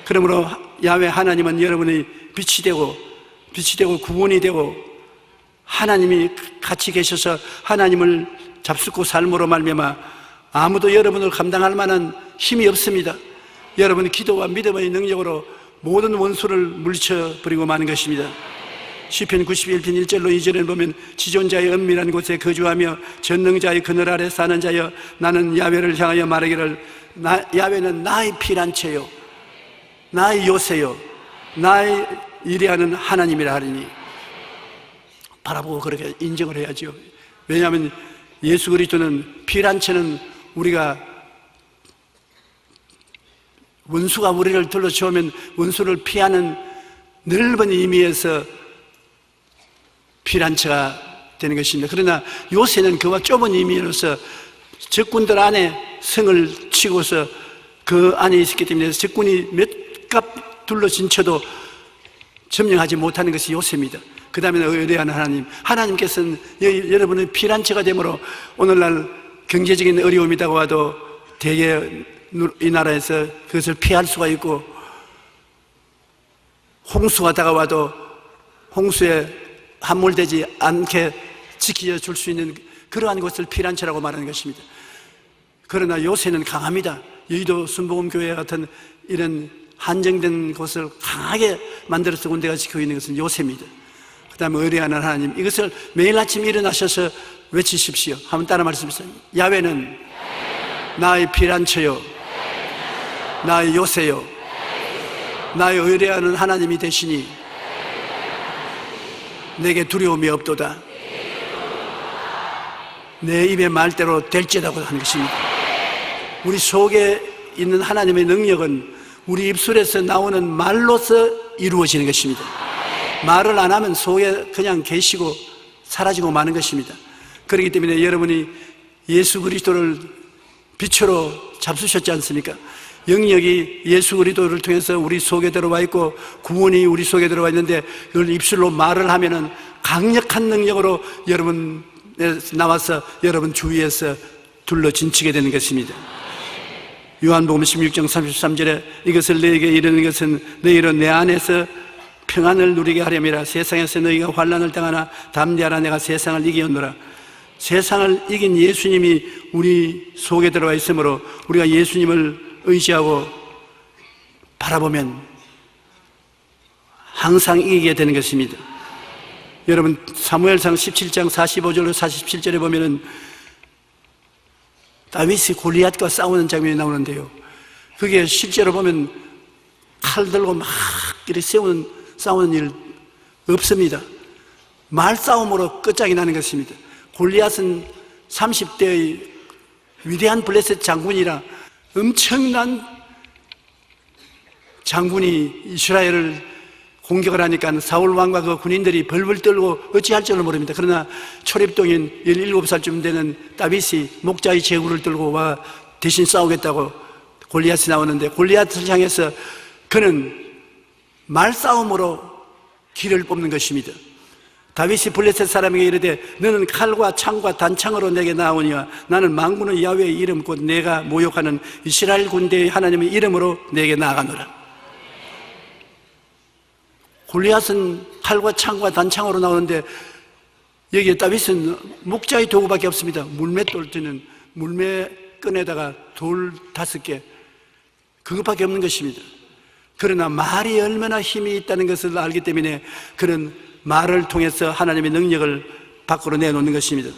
그러므로 야훼 하나님은 여러분의 빛이 되고 구원이 되고 하나님이 같이 계셔서 하나님을 잡숫고 삶으로 말미암아 아무도 여러분을 감당할 만한 힘이 없습니다. 여러분 기도와 믿음의 능력으로 모든 원수를 물리쳐버리고 마는 것입니다. 시편 91편 1절로 2절에 보면 지존자의 은밀한 곳에 거주하며 전능자의 그늘 아래 사는 자여 나는 야훼를 향하여 말하기를 야훼는 나의 피난처요 나의 요새요 나의 일해하는 하나님이라 하리니 바라보고 그렇게 인정을 해야죠. 왜냐하면 예수 그리스도는 피난처는 우리가 원수가 우리를 둘러치우면 원수를 피하는 넓은 의미에서 피난처가 되는 것입니다. 그러나 요새는 그와 좁은 의미로서 적군들 안에 성을 치고서 그 안에 있었기 때문에 적군이 몇 갑 둘러진쳐도 점령하지 못하는 것이 요새입니다. 그 다음에 의뢰하는 하나님, 하나님께서는 여러분의 피난처가 되므로 오늘날 경제적인 어려움이 다가와도 대개 이 나라에서 그것을 피할 수가 있고 홍수가 다가와도 홍수에 함몰되지 않게 지켜줄 수 있는 그러한 것을 피난처라고 말하는 것입니다. 그러나 요새는 강합니다. 여의도 순복음교회 같은 이런 한정된 곳을 강하게 만들어서 군대가 지키고 있는 것은 요새입니다. 그 다음에 의뢰하는 하나님, 이것을 매일 아침 일어나셔서 외치십시오. 한번 따라 말씀하세요. 야훼는 나의 피난처요 나의 요새요 나의 의뢰하는 하나님이 되시니 내게 두려움이 없도다. 내 입의 말대로 될지라고 하는 것입니다. 우리 속에 있는 하나님의 능력은 우리 입술에서 나오는 말로서 이루어지는 것입니다. 말을 안 하면 속에 그냥 계시고 사라지고 마는 것입니다. 그렇기 때문에 여러분이 예수 그리스도를 빛으로 잡수셨지 않습니까? 영역이 예수 그리스도를 통해서 우리 속에 들어와 있고 구원이 우리 속에 들어와 있는데 그걸 입술로 말을 하면은 강력한 능력으로 여러분에 나와서 여러분 주위에서 둘러 진치게 되는 것입니다. 요한복음 16장 33절에 이것을 너에게 이르는 것은 너희로 내 안에서 평안을 누리게 하려니라. 세상에서 너희가 환난을 당하나 담대하라. 내가 세상을 이기었노라. 세상을 이긴 예수님이 우리 속에 들어와 있으므로 우리가 예수님을 의지하고 바라보면 항상 이기게 되는 것입니다. 여러분 사무엘상 17장 45절로 47절에 보면은 다윗이 골리앗과 싸우는 장면이 나오는데요, 그게 실제로 보면 칼 들고 막 이렇게 싸우는 일 없습니다. 말싸움으로 끝장이 나는 것입니다. 골리앗은 30대의 위대한 블레셋 장군이라 엄청난 장군이 이스라엘을 공격을 하니까 사울 왕과 그 군인들이 벌벌 떨고 어찌할 줄을 모릅니다. 그러나 초립동인 17살쯤 되는 다윗이 목자의 제구를 들고 와 대신 싸우겠다고 골리앗이 나오는데, 골리앗을 향해서 그는 말싸움으로 길을 뽑는 것입니다. 다윗이 블레셋 사람에게 이르되 너는 칼과 창과 단창으로 내게 나오니와 나는 만군의 야훼의 이름 곧 내가 모욕하는 이스라엘 군대의 하나님의 이름으로 내게 나아가노라. 골리앗은 칼과 창과 단창으로 나오는데 여기에 다윗은 목자의 도구밖에 없습니다. 물맷돌 드는 물매끈에다가 돌 5개, 그것밖에 없는 것입니다. 그러나 말이 얼마나 힘이 있다는 것을 알기 때문에 그런 말을 통해서 하나님의 능력을 밖으로 내놓는 것입니다.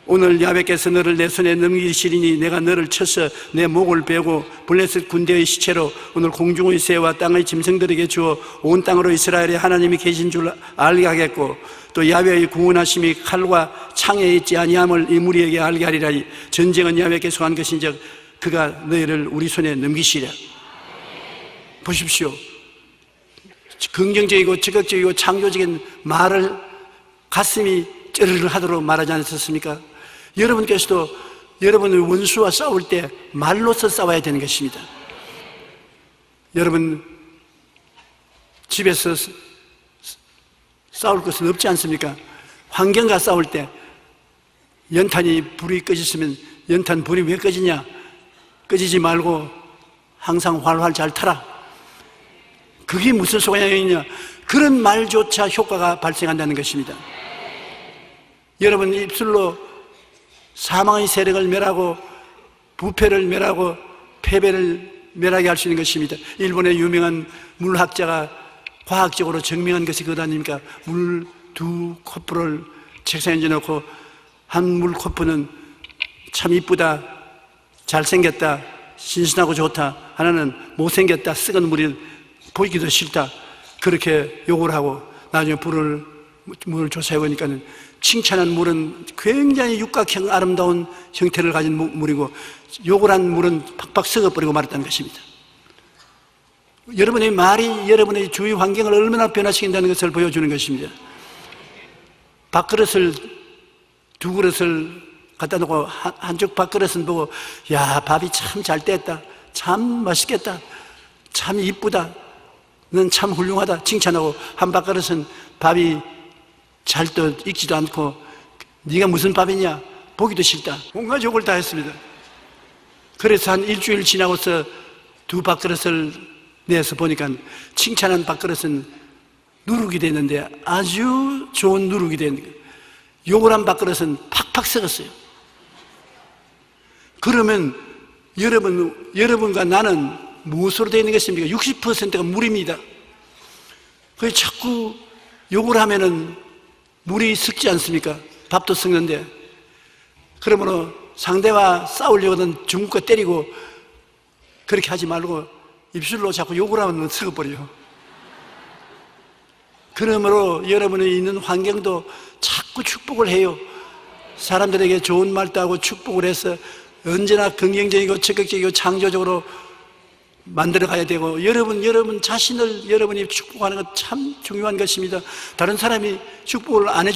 오늘 야훼께서 너를 내 손에 넘기시리니 내가 너를 쳐서 내 목을 베고 블레셋 군대의 시체로 오늘 공중의 새와 땅의 짐승들에게 주어 온 땅으로 이스라엘의 하나님이 계신 줄 알게 하겠고, 또 야훼의 구원하심이 칼과 창에 있지 아니함을 이 무리에게 알게 하리라. 전쟁은 야훼께서 한 것인즉 그가 너희를 우리 손에 넘기시리라. 보십시오. 긍정적이고 적극적이고 창조적인 말을 가슴이 쩌르르 하도록 말하지 않았습니까? 여러분께서도 여러분의 원수와 싸울 때 말로서 싸워야 되는 것입니다. 여러분 집에서 싸울 것은 없지 않습니까? 환경과 싸울 때 연탄이 불이 꺼졌으면 연탄 불이 왜 꺼지냐? 꺼지지 말고 항상 활활 잘 타라. 그게 무슨 소용이냐? 그런 말조차 효과가 발생한다는 것입니다. 여러분 입술로 사망의 세력을 멸하고 부패를 멸하고 패배를 멸하게 할 수 있는 것입니다. 일본의 유명한 물학자가 과학적으로 증명한 것이 그것 아닙니까? 물 2코프를 책상에 얹어놓고 한 물코프는 참 이쁘다, 잘생겼다, 신선하고 좋다, 하나는 못생겼다, 썩은 물이 보이기도 싫다, 그렇게 욕을 하고 나중에 물을 조사해 보니까 칭찬한 물은 굉장히 육각형 아름다운 형태를 가진 물이고 욕을 한 물은 팍팍 썩어버리고 말았다는 것입니다. 여러분의 말이 여러분의 주위 환경을 얼마나 변화시킨다는 것을 보여주는 것입니다. 밥그릇을 2그릇을 갖다 놓고 한쪽 밥그릇은 보고 야, 밥이 참 잘 됐다, 참 맛있겠다, 참 이쁘다, 넌 참 훌륭하다 칭찬하고, 한 밥그릇은 밥이 잘 떠 익지도 않고 네가 무슨 밥이냐, 보기도 싫다, 온갖 욕을 다 했습니다. 그래서 한 일주일 지나고서 2 밥그릇을 내서 보니까 칭찬한 밥그릇은 누룩이 됐는데 아주 좋은 누룩이 됐는데, 욕을 한 밥그릇은 팍팍 썩었어요. 그러면 여러분과 나는 무엇으로 되어 있는 것입니까? 60%가 물입니다. 그래서 자꾸 욕을 하면은 물이 썩지 않습니까? 밥도 썩는데. 그러므로 상대와 싸우려거든 중국과 때리고 그렇게 하지 말고 입술로 자꾸 욕을 하면 썩어버려요. 그러므로 여러분이 있는 환경도 자꾸 축복을 해요. 사람들에게 좋은 말도 하고 축복을 해서 언제나 긍정적이고 적극적이고 창조적으로 만들어 가야 되고, 여러분 자신을 여러분이 축복하는 것 참 중요한 것입니다. 다른 사람이 축복을 안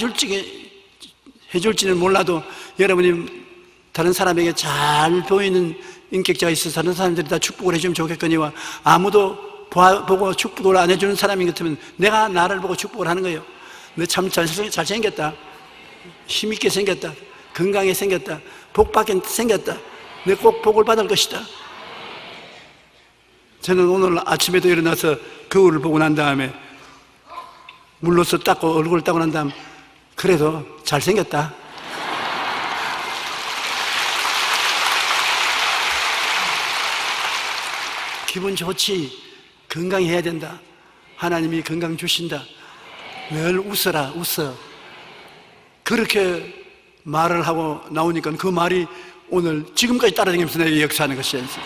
해줄지는 몰라도 여러분이 다른 사람에게 잘 보이는 인격자가 있어서 다른 사람들이 다 축복을 해주면 좋겠거니와, 아무도 보고 축복을 안 해주는 사람인 것 같으면 내가 나를 보고 축복을 하는 거예요. 너 참 잘생겼다, 힘있게 생겼다, 건강하게 생겼다, 복받게 생겼다, 너 꼭 복을 받을 것이다. 저는 오늘 아침에도 일어나서 거울을 보고 난 다음에 물로서 닦고 얼굴을 닦고 난 다음 그래도 잘생겼다, 기분 좋지, 건강해야 된다, 하나님이 건강 주신다, 늘 웃어라, 웃어. 그렇게 말을 하고 나오니까 그 말이 오늘 지금까지 따라다니면서 내게 역사하는 것이 아닙니까?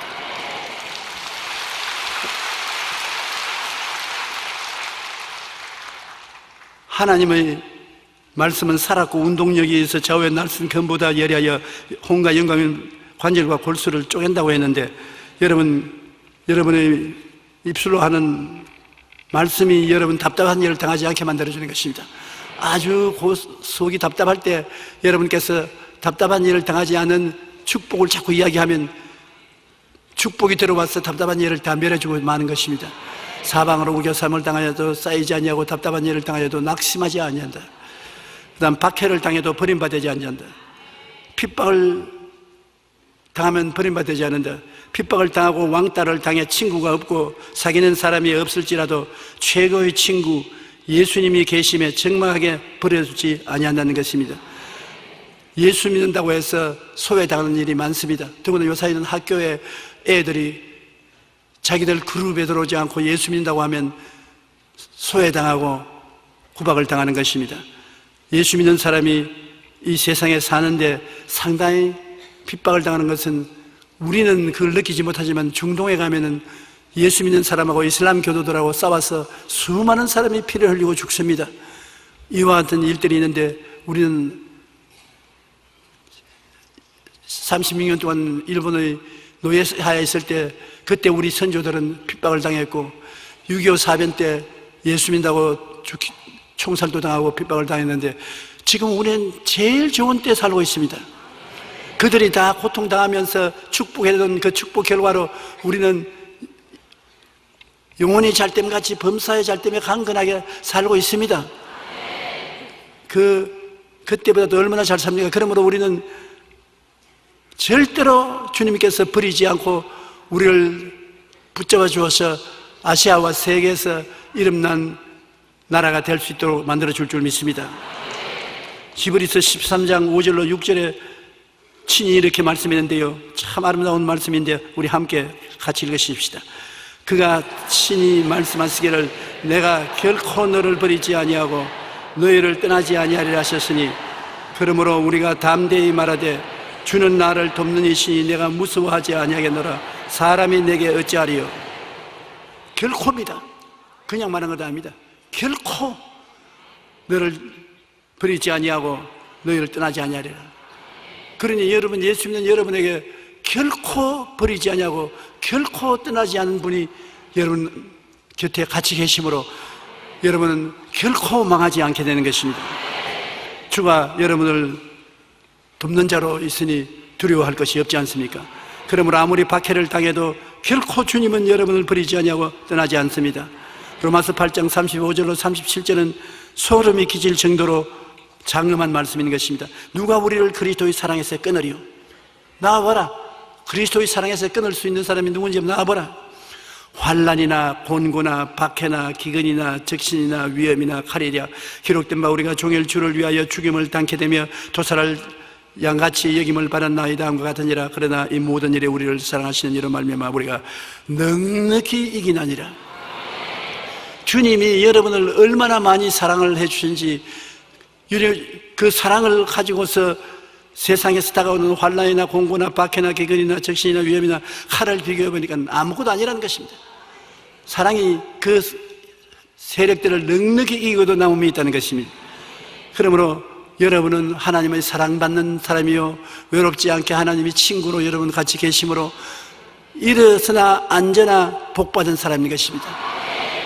하나님의 말씀은 살았고 운동력에 의해서 좌우의 날선 검보다 예리하여 혼과 영광의 관절과 골수를 쪼갠다고 했는데, 여러분의 입술로 하는 말씀이 여러분 답답한 일을 당하지 않게 만들어주는 것입니다. 아주 속이 답답할 때 여러분께서 답답한 일을 당하지 않은 축복을 자꾸 이야기하면 축복이 들어와서 답답한 일을 다 멸해주고 마는 것입니다. 사방으로 우겨삼을 당하여도 쌓이지 아니하고 답답한 일을 당하여도 낙심하지 아니한다. 그 다음 박해를 당해도 버림받지 아니한다. 핍박을 당하면 버림받지 않는다. 핍박을 당하고 왕따를 당해 친구가 없고 사귀는 사람이 없을지라도 최고의 친구 예수님이 계심에 적망하게 버려주지 아니한다는 것입니다. 예수 믿는다고 해서 소외당하는 일이 많습니다. 더구나 요사이는 학교에 애들이 자기들 그룹에 들어오지 않고 예수 믿는다고 하면 소외당하고 구박을 당하는 것입니다. 예수 믿는 사람이 이 세상에 사는데 상당히 핍박을 당하는 것은 우리는 그걸 느끼지 못하지만 중동에 가면은 예수 믿는 사람하고 이슬람 교도들하고 싸워서 수많은 사람이 피를 흘리고 죽습니다. 이와 같은 일들이 있는데 우리는 36년 동안 일본의 노예하에 있을 때 그때 우리 선조들은 핍박을 당했고 6.25 사변 때 예수 믿는다고 총살도 당하고 핍박을 당했는데 지금 우리는 제일 좋은 때 살고 있습니다. 그들이 다 고통당하면서 축복해던 그 축복 결과로 우리는 영혼이 잘됨같이 범사에 잘됨에 강건하게 살고 있습니다. 그때보다도 얼마나 잘 삽니까? 그러므로 우리는 절대로 주님께서 버리지 않고 우리를 붙잡아 주어서 아시아와 세계에서 이름난 나라가 될 수 있도록 만들어 줄 줄 믿습니다. 히브리서 13장 5절로 6절에 친히 이렇게 말씀했는데요, 참 아름다운 말씀인데 우리 함께 같이 읽으십시다. 그가 친히 말씀하시기를 내가 결코 너를 버리지 아니하고 너희를 떠나지 아니하리라 하셨으니 그러므로 우리가 담대히 말하되 주는 나를 돕는 이시니 내가 무서워하지 아니하겠노라. 사람이 내게 어찌하리요. 결코입니다. 그냥 말한 것도 아닙니다. 결코 너를 버리지 아니하고 너희를 떠나지 아니하리라. 그러니 여러분, 예수 믿는 여러분에게 결코 버리지 아니하고 결코 떠나지 않는 분이 여러분 곁에 같이 계심으로 여러분은 결코 망하지 않게 되는 것입니다. 주가 여러분을 돕는 자로 있으니 두려워할 것이 없지 않습니까? 그러므로 아무리 박해를 당해도 결코 주님은 여러분을 버리지 아니하고 떠나지 않습니다. 로마서 8장 35절로 37절은 소름이 끼칠 정도로 장엄한 말씀인 것입니다. 누가 우리를 그리스도의 사랑에서 끊으리요? 나와보라. 그리스도의 사랑에서 끊을 수 있는 사람이 누군지 나와보라. 환난이나 곤고나 박해나 기근이나 적신이나 위험이나 칼이랴 기록된 바 우리가 종일 주를 위하여 죽임을 당케 되며 도살할 양같이 여김을 받았나이다 함과 같으니라. 그러나 이 모든 일에 우리를 사랑하시는 이로 말미암아 우리가 넉넉히 이기나니라. 주님이 여러분을 얼마나 많이 사랑을 해주신지 그 사랑을 가지고서 세상에서 다가오는 환난이나 공고나 박해나 기근이나 적신이나 위험이나 칼을 비교해보니까 아무것도 아니라는 것입니다. 사랑이 그 세력들을 넉넉히 이기고도 남음이 있다는 것입니다. 그러므로 여러분은 하나님의 사랑받는 사람이요 외롭지 않게 하나님이 친구로 여러분 같이 계심으로 일어서나 앉아나 복받은 사람인 것입니다.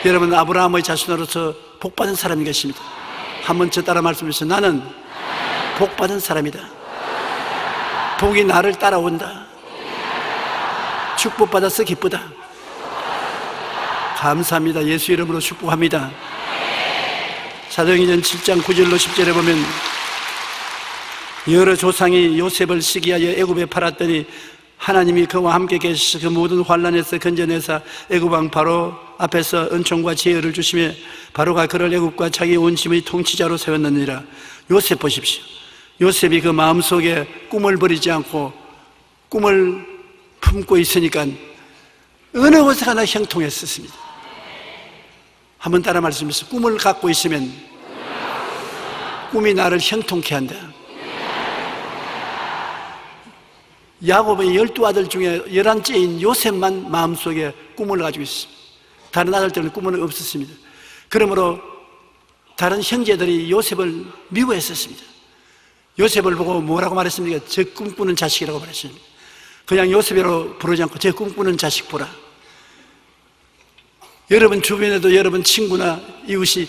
여러분은 아브라함의 자손으로서 복받은 사람인 것입니다. 한번 저 따라 말씀해주세요. 나는 복받은 사람이다. 복이 나를 따라온다. 축복받아서 기쁘다. 감사합니다. 예수 이름으로 축복합니다. 사도행전 7장 9절로 10절에 보면 여러 조상이 요셉을 시기하여 애굽에 팔았더니 하나님이 그와 함께 계시서 그 모든 환난에서 건져내사 애굽왕 바로 앞에서 은총과 지혜를 주시며 바로가 그를 애굽과 자기 온 집의 통치자로 세웠느니라. 요셉 보십시오. 요셉이 그 마음속에 꿈을 버리지 않고 꿈을 품고 있으니까 어느 곳에 가나 형통했었습니다. 한번 따라 말씀하세요. 꿈을 갖고 있으면 꿈이 나를 형통케 한다. 야곱의 12아들 중에 11째인 요셉만 마음속에 꿈을 가지고 있습니다. 다른 아들들은 꿈은 없었습니다. 그러므로 다른 형제들이 요셉을 미워했었습니다. 요셉을 보고 뭐라고 말했습니까? 저 꿈꾸는 자식이라고 말했습니다. 그냥 요셉이라고 부르지 않고 저 꿈꾸는 자식 보라. 여러분 주변에도 여러분 친구나 이웃이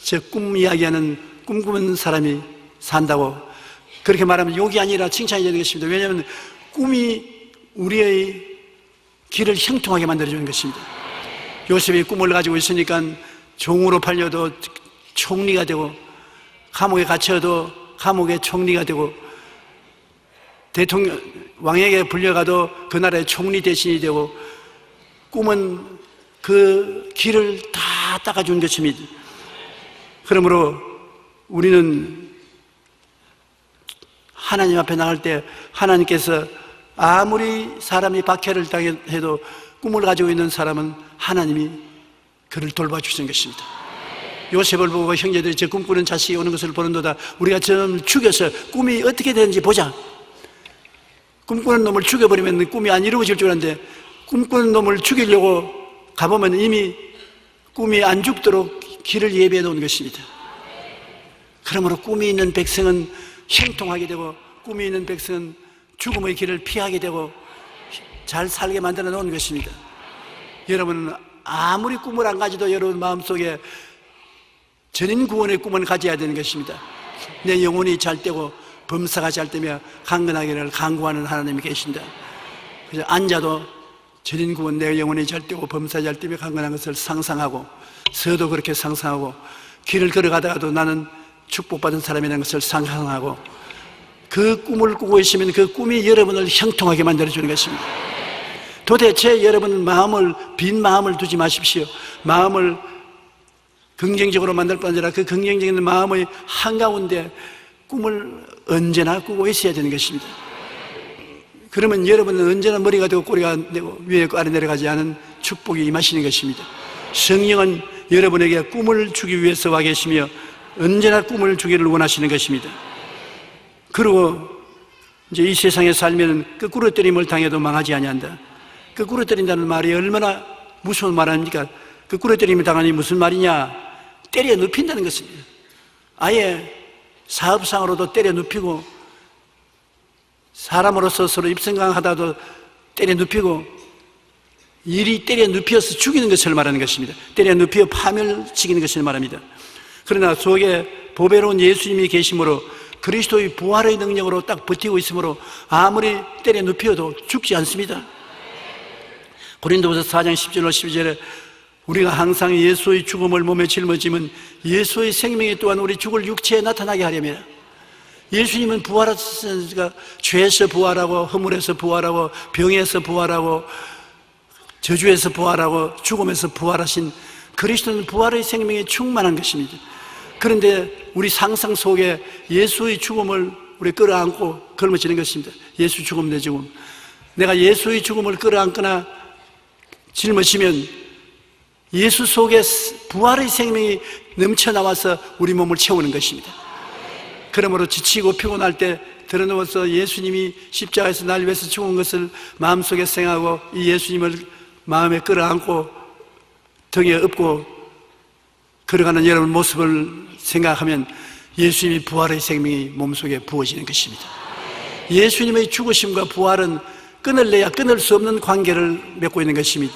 저 꿈 이야기하는 꿈꾸는 사람이 산다고 그렇게 말하면 욕이 아니라 칭찬이 되는 것입니다. 왜냐하면 꿈이 우리의 길을 형통하게 만들어주는 것입니다. 요셉이 꿈을 가지고 있으니까 종으로 팔려도 총리가 되고 감옥에 갇혀도 감옥의 총리가 되고 대통령 왕에게 불려가도 그 나라의 총리 대신이 되고 꿈은 그 길을 다 닦아준 것입니다. 그러므로 우리는 하나님 앞에 나갈 때 하나님께서 아무리 사람이 박해를 당해도 꿈을 가지고 있는 사람은 하나님이 그를 돌봐주시는 것입니다. 요셉을 보고 형제들이 저 꿈꾸는 자식이 오는 것을 보는도다. 우리가 저놈을 죽여서 꿈이 어떻게 되는지 보자. 꿈꾸는 놈을 죽여버리면 꿈이 안 이루어질 줄 알았는데 꿈꾸는 놈을 죽이려고 가보면 이미 꿈이 안 죽도록 길을 예비해 놓은 것입니다. 그러므로 꿈이 있는 백성은 형통하게 되고 꿈이 있는 백성은 죽음의 길을 피하게 되고 잘 살게 만들어 놓은 것입니다. 여러분은 아무리 꿈을 안 가지도 여러분 마음속에 전인 구원의 꿈을 가져야 되는 것입니다. 내 영혼이 잘 되고 범사가 잘 되며 강건하기를 간구하는 하나님이 계신다. 그래서 앉아도 전인 구원, 내 영혼이 잘 되고 범사 잘 되며 강건한 것을 상상하고, 서도 그렇게 상상하고, 길을 걸어가다가도 나는 축복받은 사람이라는 것을 상상하고, 그 꿈을 꾸고 계시면 그 꿈이 여러분을 형통하게 만들어주는 것입니다. 도대체 여러분 마음을, 빈 마음을 두지 마십시오. 마음을 긍정적으로 만들 뿐 아니라 그 긍정적인 마음의 한가운데 꿈을 언제나 꾸고 있어야 되는 것입니다. 그러면 여러분은 언제나 머리가 되고 꼬리가 되고 위에 아래 내려가지 않은 축복이 임하시는 것입니다. 성령은 여러분에게 꿈을 주기 위해서 와 계시며 언제나 꿈을 주기를 원하시는 것입니다. 그리고 이제 이 세상에 살면 거꾸로 때림을 당해도 망하지 아니한다. 거꾸로 때린다는 말이 얼마나 무서운 말 아닙니까? 거꾸로 때림을 당하니 무슨 말이냐? 때려 눕힌다는 것입니다. 아예 사업상으로도 때려 눕히고, 사람으로서 서로 입성강하다도 때려 눕히고, 일이 때려 눕혀서 죽이는 것을 말하는 것입니다. 때려 눕혀 파멸시키는 것을 말합니다. 그러나 속에 보배로운 예수님이 계심으로 그리스도의 부활의 능력으로 딱 버티고 있으므로 아무리 때려 눕혀도 죽지 않습니다. 고린도후서 4장 10절로 12절에 우리가 항상 예수의 죽음을 몸에 짊어지면 예수의 생명이 또한 우리 죽을 육체에 나타나게 하려면, 예수님은 부활하셨으니까 죄에서 부활하고 허물에서 부활하고 병에서 부활하고 저주에서 부활하고 죽음에서 부활하신 그리스도는 부활의 생명이 충만한 것입니다. 그런데 우리 상상 속에 예수의 죽음을 우리 끌어안고 걸머지는 것입니다. 예수 죽음 내 죽음. 내가 예수의 죽음을 끌어안거나 짊어지면 예수 속에 부활의 생명이 넘쳐나와서 우리 몸을 채우는 것입니다. 그러므로 지치고 피곤할 때 드러누워서 예수님이 십자가에서 날 위해서 죽은 것을 마음속에 생각하고 이 예수님을 마음에 끌어안고 등에 업고 걸어가는 여러분 모습을 생각하면 예수님이 부활의 생명이 몸속에 부어지는 것입니다. 예수님의 죽으심과 부활은 끊을래야 끊을 수 없는 관계를 맺고 있는 것입니다.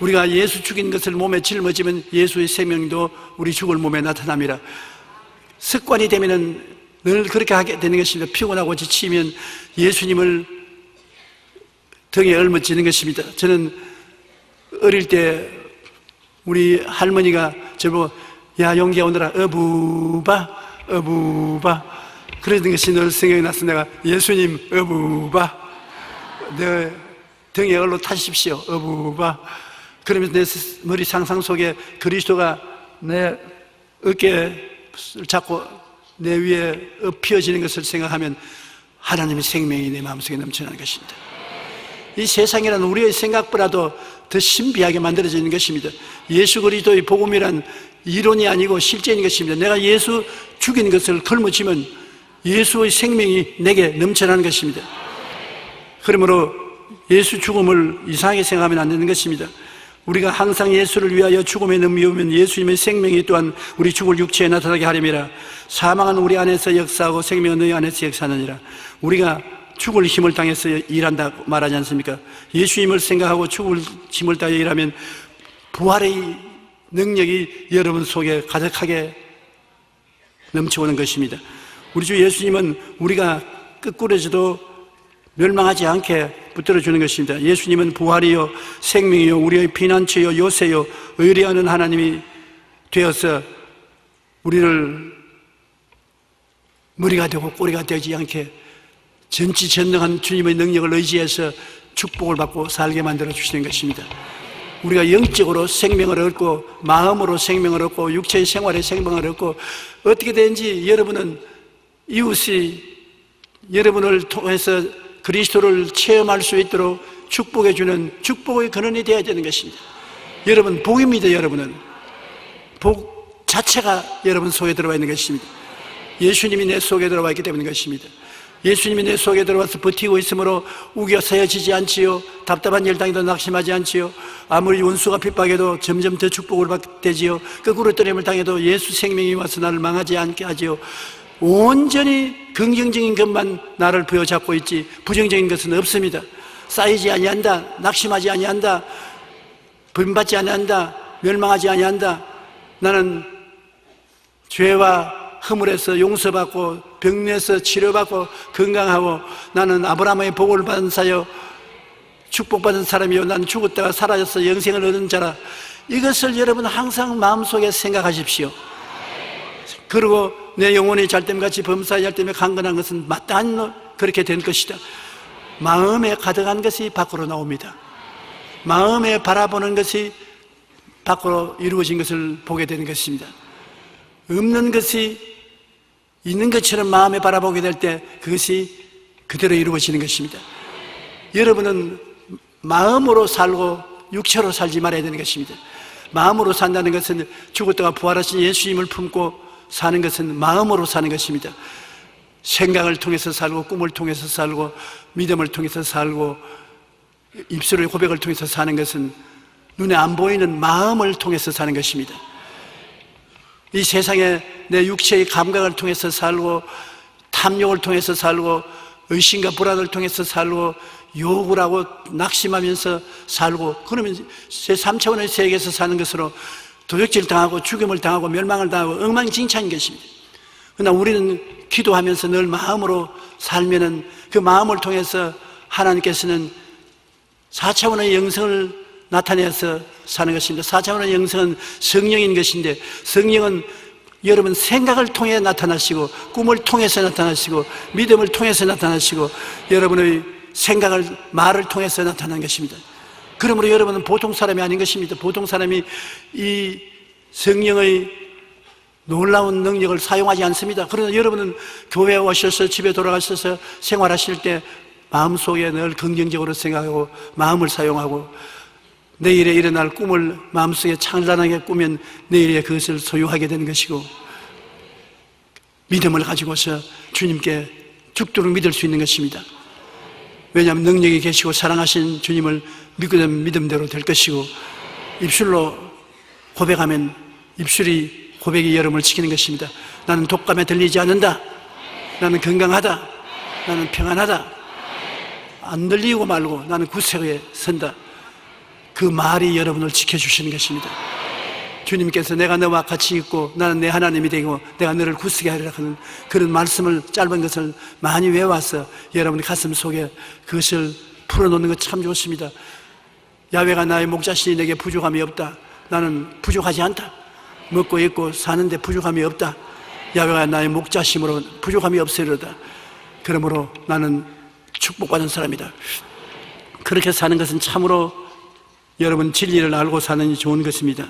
우리가 예수 죽인 것을 몸에 짊어지면 예수의 생명도 우리 죽을 몸에 나타납니다. 습관이 되면은 늘 그렇게 하게 되는 것입니다. 피곤하고 지치면 예수님을 등에 짊어지는 것입니다. 저는 어릴 때 우리 할머니가 저보고 야 용기야 오너라 어부바 어부바 그러던 것이 늘 생각이 나서 내가 예수님 어부바 내 등에 얼로 타십시오 어부바 그러면서 내 머리 상상 속에 그리스도가 내 어깨를 잡고 내 위에 엎혀지는 것을 생각하면 하나님의 생명이 내 마음속에 넘쳐나는 것입니다. 이 세상이란 우리의 생각보다도 더 신비하게 만들어지는 것입니다. 예수 그리스도의 복음이란 이론이 아니고 실제인 것입니다. 내가 예수 죽인 것을 걸머쥐면 예수의 생명이 내게 넘쳐나는 것입니다. 그러므로 예수 죽음을 이상하게 생각하면 안 되는 것입니다. 우리가 항상 예수를 위하여 죽음에 넘겨오면 예수님의 생명이 또한 우리 죽을 육체에 나타나게 하려니라. 사망은 우리 안에서 역사하고 생명은 너희 안에서 역사하느니라. 우리가 죽을 힘을 당해서 일한다고 말하지 않습니까? 예수님을 생각하고 죽을 힘을 다해 일하면 부활의 능력이 여러분 속에 가득하게 넘쳐오는 것입니다. 우리 주 예수님은 우리가 끄꾸러져도 멸망하지 않게 붙들어주는 것입니다. 예수님은 부활이요 생명이요 우리의 피난처요 요새요 의뢰하는 하나님이 되어서 우리를 머리가 되고 꼬리가 되지 않게 전지전능한 주님의 능력을 의지해서 축복을 받고 살게 만들어 주시는 것입니다. 우리가 영적으로 생명을 얻고 마음으로 생명을 얻고 육체의 생활에 생명을 얻고 어떻게 되는지 여러분은 이웃이 여러분을 통해서 그리스도를 체험할 수 있도록 축복해 주는 축복의 근원이 되어야 되는 것입니다. 여러분 복입니다. 여러분은 복 자체가 여러분 속에 들어와 있는 것입니다. 예수님이 내 속에 들어와 있기 때문인 것입니다. 예수님이 내 속에 들어와서 버티고 있으므로 우겨 서여지지 않지요. 답답한 열당에도 낙심하지 않지요. 아무리 원수가 핍박해도 점점 더 축복을 받게 되지요. 거꾸로 떠림을 당해도 예수 생명이 와서 나를 망하지 않게 하지요. 온전히 긍정적인 것만 나를 부여잡고 있지 부정적인 것은 없습니다. 쌓이지 아니한다, 낙심하지 아니한다, 본받지 아니한다, 멸망하지 아니한다. 나는 죄와 허물에서 용서받고 병내에서 치료받고 건강하고 나는 아브라함의 복을 받은 자여 축복받은 사람이요 나는 죽었다가 살아져서 영생을 얻은 자라. 이것을 여러분 항상 마음속에 생각하십시오. 그리고 내 영혼이 잘됨같이 범사에 잘됨에 강건한 것은 마땅한 그렇게 된 것이다. 마음에 가득한 것이 밖으로 나옵니다. 마음에 바라보는 것이 밖으로 이루어진 것을 보게 되는 것입니다. 없는 것이 있는 것처럼 마음에 바라보게 될 때 그것이 그대로 이루어지는 것입니다. 여러분은 마음으로 살고 육체로 살지 말아야 되는 것입니다. 마음으로 산다는 것은 죽었다가 부활하신 예수님을 품고 사는 것은 마음으로 사는 것입니다. 생각을 통해서 살고 꿈을 통해서 살고 믿음을 통해서 살고 입술의 고백을 통해서 사는 것은 눈에 안 보이는 마음을 통해서 사는 것입니다. 이 세상에 내 육체의 감각을 통해서 살고 탐욕을 통해서 살고 의심과 불안을 통해서 살고 욕을 하고 낙심하면서 살고 그러면 제3차원의 세계에서 사는 것으로 도적질 당하고 죽임을 당하고 멸망을 당하고 엉망진창인 것입니다. 그러나 우리는 기도하면서 늘 마음으로 살면은 그 마음을 통해서 하나님께서는 4차원의 영성을 나타내서 사는 것입니다. 4차원의 영성은 성령인 것인데 성령은 여러분 생각을 통해 나타나시고 꿈을 통해서 나타나시고 믿음을 통해서 나타나시고 여러분의 생각을 말을 통해서 나타나는 것입니다. 그러므로 여러분은 보통 사람이 아닌 것입니다. 보통 사람이 이 성령의 놀라운 능력을 사용하지 않습니다. 그러나 여러분은 교회에 오셔서 집에 돌아가셔서 생활하실 때 마음속에 늘 긍정적으로 생각하고 마음을 사용하고 내일에 일어날 꿈을 마음속에 찬란하게 꾸면 내일에 그것을 소유하게 되는 것이고 믿음을 가지고서 주님께 죽도록 믿을 수 있는 것입니다. 왜냐하면 능력이 계시고 사랑하신 주님을 믿는 믿음대로 될 것이고 입술로 고백하면 입술이 고백이 여러분을 지키는 것입니다. 나는 독감에 들리지 않는다. 나는 건강하다. 나는 평안하다. 안 들리고 말고 나는 구세에 선다. 그 말이 여러분을 지켜주시는 것입니다. 주님께서 내가 너와 같이 있고 나는 내 하나님이 되고 내가 너를 굳세게 하리라 하는 그런 말씀을 짧은 것을 많이 외워서 여러분의 가슴 속에 그것을 풀어놓는 것 참 좋습니다. 야훼가 나의 목자시니 내게 부족함이 없다. 나는 부족하지 않다. 먹고 입고 사는데 부족함이 없다. 야훼가 나의 목자심으로 부족함이 없으리로다. 그러므로 나는 축복받은 사람이다. 그렇게 사는 것은 참으로 여러분 진리를 알고 사는 좋은 것입니다.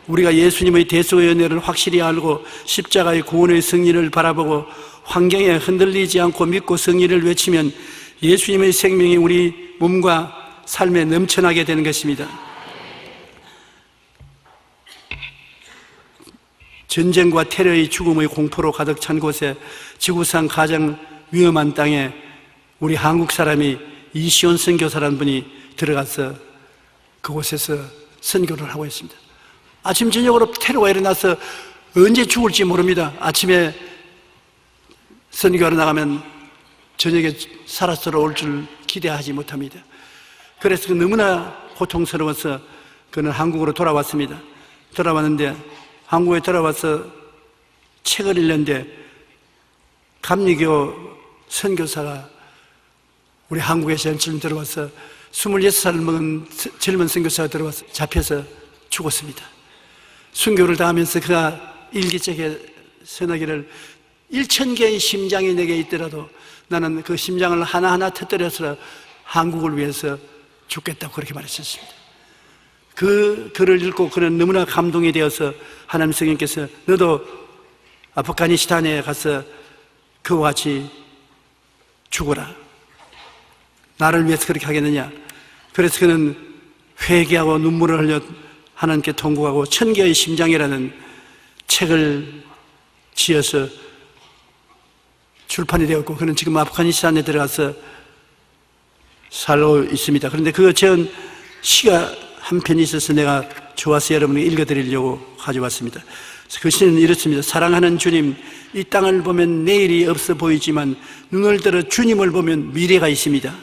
우리가 예수님의 대속의 은혜를 확실히 알고 십자가의 구원의 승리를 바라보고 환경에 흔들리지 않고 믿고 승리를 외치면 예수님의 생명이 우리 몸과 삶에 넘쳐나게 되는 것입니다. 전쟁과 테러의 죽음의 공포로 가득 찬 곳에 지구상 가장 위험한 땅에 우리 한국 사람이 이시온 선교사라는 분이 들어가서 그곳에서 선교를 하고 있습니다. 아침 저녁으로 테러가 일어나서 언제 죽을지 모릅니다. 아침에 선교하러 나가면 저녁에 살아서 올 줄 기대하지 못합니다. 그래서 너무나 고통스러워서 그는 한국으로 돌아왔습니다. 돌아왔는데 한국에 돌아와서 책을 읽는데 감리교 선교사가 우리 한국에서 지금 들어와서 26살을 먹은 젊은 선교사가 들어와서 잡혀서 죽었습니다. 순교를 당하면서 그가 일기장에 서너기를 1000개의 심장이 내게 있더라도 나는 그 심장을 하나하나 터뜨려서 한국을 위해서 죽겠다고 그렇게 말했었습니다. 그 글을 읽고 그는 너무나 감동이 되어서 하나님 성령께서 너도 아프가니스탄에 가서 그와 같이 죽어라. 나를 위해서 그렇게 하겠느냐. 그래서 그는 회개하고 눈물을 흘려 하나님께 통곡하고 천개의 심장이라는 책을 지어서 출판이 되었고, 그는 지금 아프가니스탄에 들어가서 살고 있습니다. 그런데 그 전 시가 한 편이 있어서 내가 좋아서 여러분에게 읽어드리려고 가져왔습니다. 그 시는 이렇습니다. 사랑하는 주님, 이 땅을 보면 내일이 없어 보이지만 눈을 들어 주님을 보면 미래가 있습니다.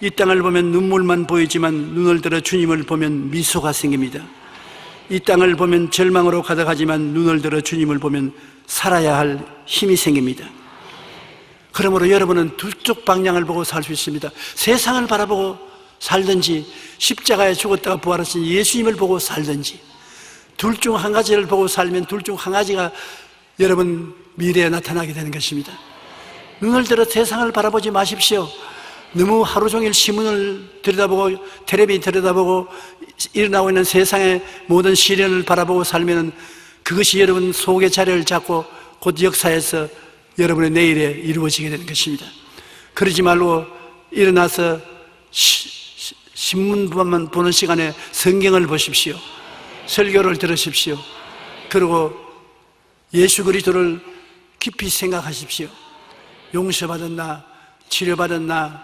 이 땅을 보면 눈물만 보이지만 눈을 들어 주님을 보면 미소가 생깁니다. 이 땅을 보면 절망으로 가득하지만 눈을 들어 주님을 보면 살아야 할 힘이 생깁니다. 그러므로 여러분은 두 쪽 방향을 보고 살 수 있습니다. 세상을 바라보고 살든지 십자가에 죽었다가 부활하신 예수님을 보고 살든지, 둘 중 한 가지를 보고 살면 둘 중 한 가지가 여러분 미래에 나타나게 되는 것입니다. 눈을 들어 세상을 바라보지 마십시오. 너무 하루 종일 신문을 들여다보고 텔레비 들여다보고 일어나고 있는 세상의 모든 시련을 바라보고 살면 그것이 여러분 속의 자리를 잡고 곧 역사에서 여러분의 내일에 이루어지게 되는 것입니다. 그러지 말고 일어나서 신문만 보는 시간에 성경을 보십시오. 설교를 들으십시오. 그리고 예수 그리스도를 깊이 생각하십시오. 용서받은 나, 치료받은 나,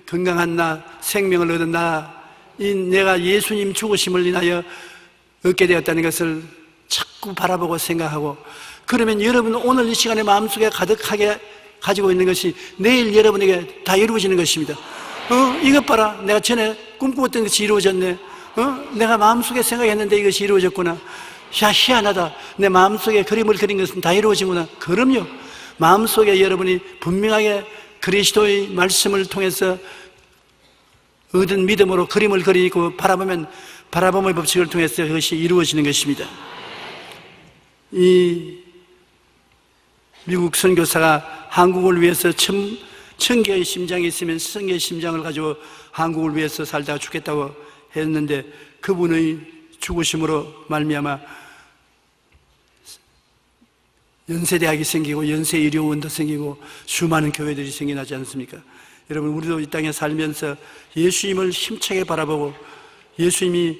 건강한 나, 생명을 얻은 나, 내가 예수님 죽으심을 인하여 얻게 되었다는 것을 자꾸 바라보고 생각하고, 그러면 여러분 오늘 이 시간에 마음속에 가득하게 가지고 있는 것이 내일 여러분에게 다 이루어지는 것입니다. 이것 봐라, 내가 전에 꿈꾸었던 것이 이루어졌네. 내가 마음속에 생각했는데 이것이 이루어졌구나. 야, 희한하다. 내 마음속에 그림을 그린 것은 다 이루어지구나. 그럼요. 마음속에 여러분이 분명하게 그리스도의 말씀을 통해서 얻은 믿음으로 그림을 그리고 바라보면 바라봄의 법칙을 통해서 그것이 이루어지는 것입니다. 이 미국 선교사가 한국을 위해서 천 개의 심장이 있으면 천 개의 심장을 가지고 한국을 위해서 살다가 죽겠다고 했는데, 그분의 죽으심으로 말미암아 연세대학이 생기고 연세의료원도 생기고 수많은 교회들이 생겨나지 않습니까? 여러분, 우리도 이 땅에 살면서 예수님을 힘차게 바라보고 예수님이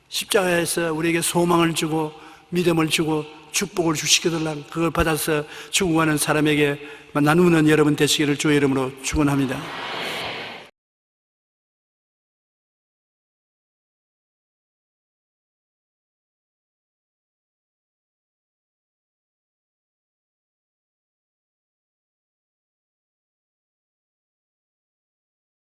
십자가에서 우리에게 소망을 주고 믿음을 주고 축복을 주시거들라 그걸 받아서 죽어가는 사람에게 나누는 여러분 되시기를 주의 이름으로 축원합니다.